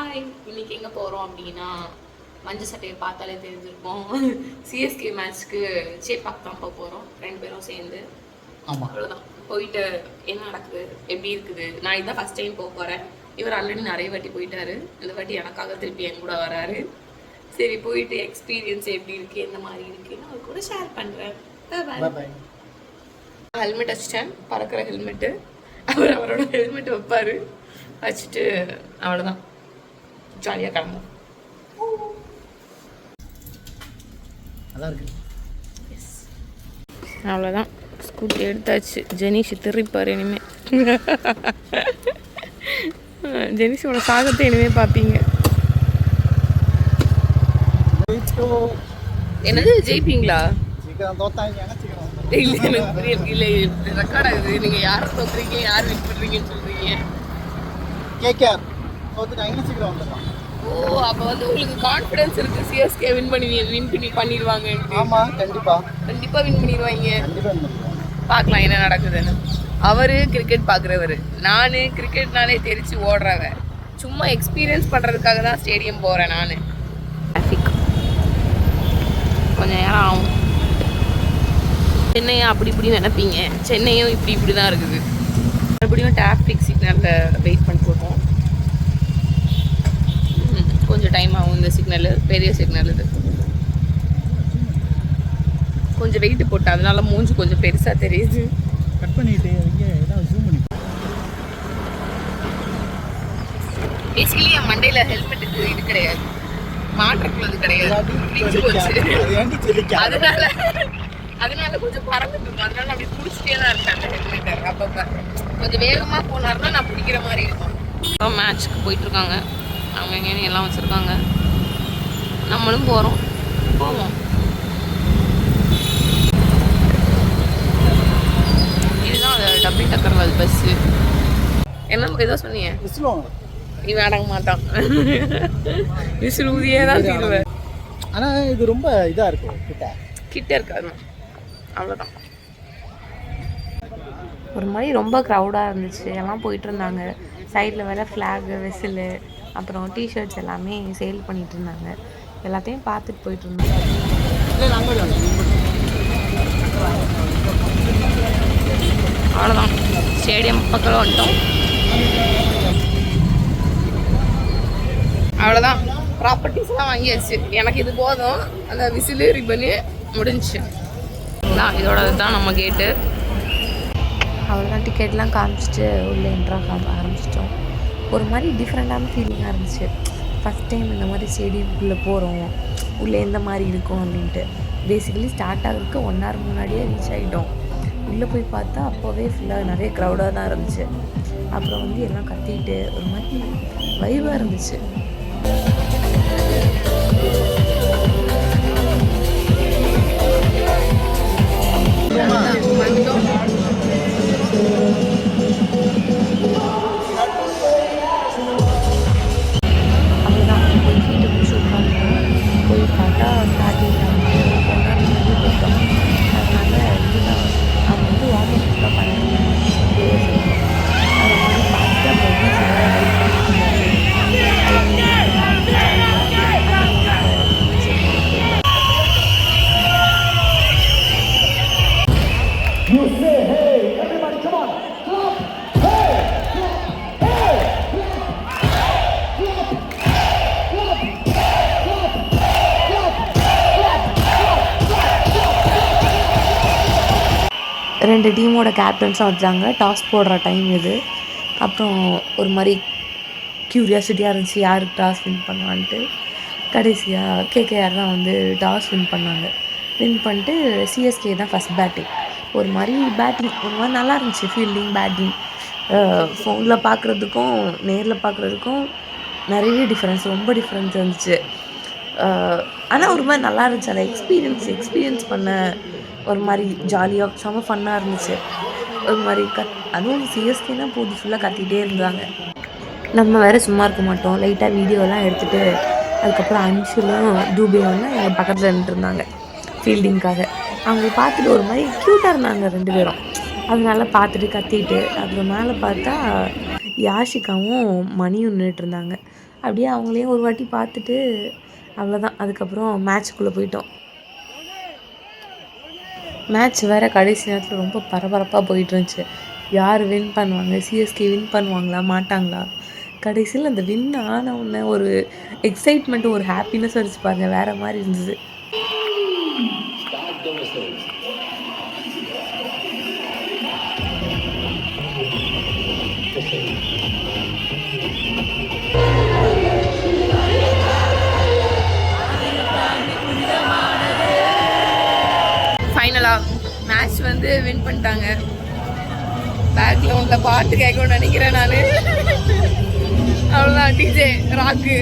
Hi, இன்னைக்கு எங்கே போகிறோம் அப்படின்னா மஞ்சள் சட்டையை பார்த்தாலே தெரிஞ்சிருப்போம். சிஎஸ்கே மேட்ச்க்கு சேப்பாக் தான் போகிறோம் 2 பேரும் சேர்ந்து. ஆமாம், அவ்வளோதான். போயிட்டு என்ன நடக்குது, எப்படி இருக்குது. நான் இதுதான் ஃபஸ்ட் டைம் போக போகிறேன். இவர் ஆல்ரெடி நிறைய வாட்டி போயிட்டாரு. இந்த வாட்டி எனக்காக திருப்பி என் கூட வராரு. சரி, போயிட்டு எக்ஸ்பீரியன்ஸ் எப்படி இருக்குது, எந்த மாதிரி இருக்குன்னு அவர் கூட ஷேர் பண்ணுறேன். ஹெல்மெட் வச்சிட்டேன், பறக்கிற ஹெல்மெட்டு. அவர் அவரோட ஹெல்மெட் வைப்பார், வச்சுட்டு அவ்வளோதான், ஜாலியாக கிளம்பும். அவ்வளோதான், ஸ்கூட்டி எடுத்தாச்சு. ஜெனிஷ் திருப்பார் இனிமேல். ஜெனிஷோட சாகத்தை இனிமேல் பார்ப்பீங்க. என்னது ஜெயிப்பீங்களா? இல்லை, எனக்கு புரியல. இல்லை, ரெக்கார்ட் ஆகுது. நீங்கள் யாரை தோக்குறீங்க, யார் வின் பண்ணுறீங்கன்னு சொல்கிறீங்க. ஓ, அப்போ வந்து உங்களுக்கு கான்ஃபிடன்ஸ் இருக்கு சிஎஸ்கே வின் பண்ணிடுவாங்க. ஆமாம், கண்டிப்பாக வின் பண்ணிடுவாங்க. பார்க்கலாம் என்ன நடக்குதுன்னு. அவர் கிரிக்கெட் பார்க்குறவர், நான் கிரிக்கெட்னாலே தெரிச்சு ஓடுறவ. சும்மா எக்ஸ்பீரியன்ஸ் பண்ணுறதுக்காக தான் ஸ்டேடியம் போகிறேன் நான். டிராஃபிக் கொஞ்சம் நேரம் ஆகும். சென்னையா அப்படி இப்படின்னு நினைப்பீங்க, சென்னையும் இப்படி தான் இருக்குது. மறுபடியும் டிராஃபிக் சிக்னலில் வெயிட் பண்ணிட்டுருக்கோம். கொஞ்சம் டைம் ஆகும். இந்த சிக்னலு பெரிய சிக்னல், இது கொஞ்சம் வெயிட்டு போட்டு அதனால மூஞ்சி கொஞ்சம் பெருசாக தெரியுது. கட் பண்ணிட்டு பேசிக்கலி என் மண்டையில் ஹெல்மெட்டுக்கு இது கிடையாது, மாற்றக்குள்ளது கிடையாது. அதனால கொஞ்சம் பறந்துட்டு இருக்கும். அதனால அப்படி பிடிச்சிட்டே தான் இருக்கேன் அந்த ஹெல்மெட்டை. அப்பப்போ கொஞ்சம் வேகமாக போனார்னா நான் பிடிக்கிற மாதிரி இருக்கும். மேட்ச்சுக்கு போயிட்டுருக்காங்க, அவங்க எங்கேயும் எல்லாம் வச்சுருக்காங்க. நம்மளும் போவோம். இதுதான் டபுள் டக்கர் பஸ்ஸு. என்ன நமக்கு ஏதோ சொன்னீங்க? இவன் அடங்க மாட்டான், விசில் ஊதியே தான் தீருவேன். ஆனால் இது ரொம்ப இதாக இருக்கும், கிட்ட இருக்காது. அவ்வளோதான். ஒரு மாதிரி ரொம்ப க்ரௌடாக இருந்துச்சு, எல்லாம் போயிட்டு இருந்தாங்க. சைடில் வேறு ஃப்ளாகு, விசிலு, அப்புறம் டிஷர்ட்ஸ் எல்லாமே சேல் பண்ணிகிட்டு இருந்தாங்க. எல்லாத்தையும் பார்த்துட்டு போயிட்டு இருந்தாங்க. அவ்வளோதான், ஸ்டேடியம் பக்கம் வந்துட்டோம். அவ்வளோதான், ப்ராப்பர்ட்டிஸ்லாம் வாங்கியாச்சு. எனக்கு இது போதும். அந்த விசிலு ரிப்பனு முடிஞ்சிச்சு. இதோட தான் நம்ம கேட்டு. அவ்வளோதான், டிக்கெட்லாம் காமிச்சிட்டு உள்ளே என்ட்ராக ஆரம்பிச்சிட்டோம். ஒரு மாதிரி டிஃப்ரெண்ட்டான ஃபீலிங்காக இருந்துச்சு. ஃபஸ்ட் டைம் இந்த மாதிரி ஸ்டேடியம்குள்ளே போகிறோம், உள்ளே எந்த மாதிரி இருக்கும் அப்படின்ட்டு. பேசிக்கலி ஸ்டார்ட் ஆகிறதுக்கு 1 hour முன்னாடியே ரீச் ஆகிட்டோம். உள்ளே போய் பார்த்தா அப்போவே ஃபுல்லாக நிறைய க்ரௌடாக தான் இருந்துச்சு. அப்புறம் வந்து எல்லாம் கத்திக்கிட்டு ஒரு மாதிரி வைபாக இருந்துச்சு. போய் பார்த்தா ஸ்டார்டிங் போயிட்டோம். அதனால இதுதான் அவங்க வந்து வார்ம் அப்லாம் பண்ணுறாங்க. அதை வந்து பார்த்து அப்புறம் வெயிட் பண்ணிட்டு ரெண்டு டீமோட கேப்டன்ஸும் வச்சாங்க. டாஸ் போடுற டைம் இது. அப்புறம் ஒரு மாதிரி க்யூரியாசிட்டியாக இருந்துச்சு யார் டாஸ் வின் பண்ணுவான்ட்டு. கடைசியாக கேகேஆர் தான் வந்து டாஸ் வின் பண்ணாங்க. வின் பண்ணிட்டு சிஎஸ்கே தான் ஃபஸ்ட் பேட்டிங். ஒரு மாதிரி பேட்டிங் ஒரு மாதிரி நல்லா இருந்துச்சு. ஃபீல்டிங், பேட்டிங் ஃபோனில் பார்க்குறதுக்கும் நேரில் பார்க்குறதுக்கும் நிறைய டிஃப்ரென்ஸ், ரொம்ப டிஃப்ரென்ஸ் இருந்துச்சு. ஆனால் ஒரு மாதிரி நல்லா இருந்துச்சு. அந்த எக்ஸ்பீரியன்ஸ் பண்ண ஒரு மாதிரி ஜாலியாக செம ஃபன்னாக இருந்துச்சு. ஒரு மாதிரி அதுவும் சிஎஸ்கேனா போது ஃபுல்லாக கத்திகிட்டே இருந்தாங்க. நம்ம வேறு சும்மா இருக்க மாட்டோம். லைட்டாக வீடியோலாம் எடுத்துகிட்டு அதுக்கப்புறம் அன்ஷுலும் டூபேவும் எங்கள் பக்கத்தில் நின்றுருந்தாங்க ஃபீல்டிங்காக. அவங்க பார்த்துட்டு ஒரு மாதிரி க்யூட்டாக இருந்தாங்க 2 பேரும். அதனால பார்த்துட்டு கத்திட்டு அப்புறம் மேலே பார்த்தா யாஷிகாவும் மணியும் நின்றுட்டுருந்தாங்க. அப்படியே அவங்களையும் ஒரு வாட்டி பார்த்துட்டு அவ்வளோதான். அதுக்கப்புறம் மேட்ச்சுக்குள்ளே போயிட்டோம். மேட்ச் வேறு கடைசி நேரத்தில் ரொம்ப பரபரப்பாக போயிட்டுருந்துச்சு. யார் வின் பண்ணுவாங்க, சிஎஸ்கே வின் பண்ணுவாங்களா மாட்டாங்களா? கடைசியில் அந்த வின் ஆன உடனே ஒரு எக்ஸைட்மெண்ட்டு, ஒரு ஹாப்பினஸ் இருந்துச்சு பாருங்கள், வேறு மாதிரி இருந்தது. ஃபைனலாக மேட்ச் வந்து வின் பண்ணிட்டாங்க. பேக்ரவுண்டில் பாட்டு கேட்கணும்னு நினைக்கிறேன் நான். அவ்வளோதான், டிஜே ராக்கு.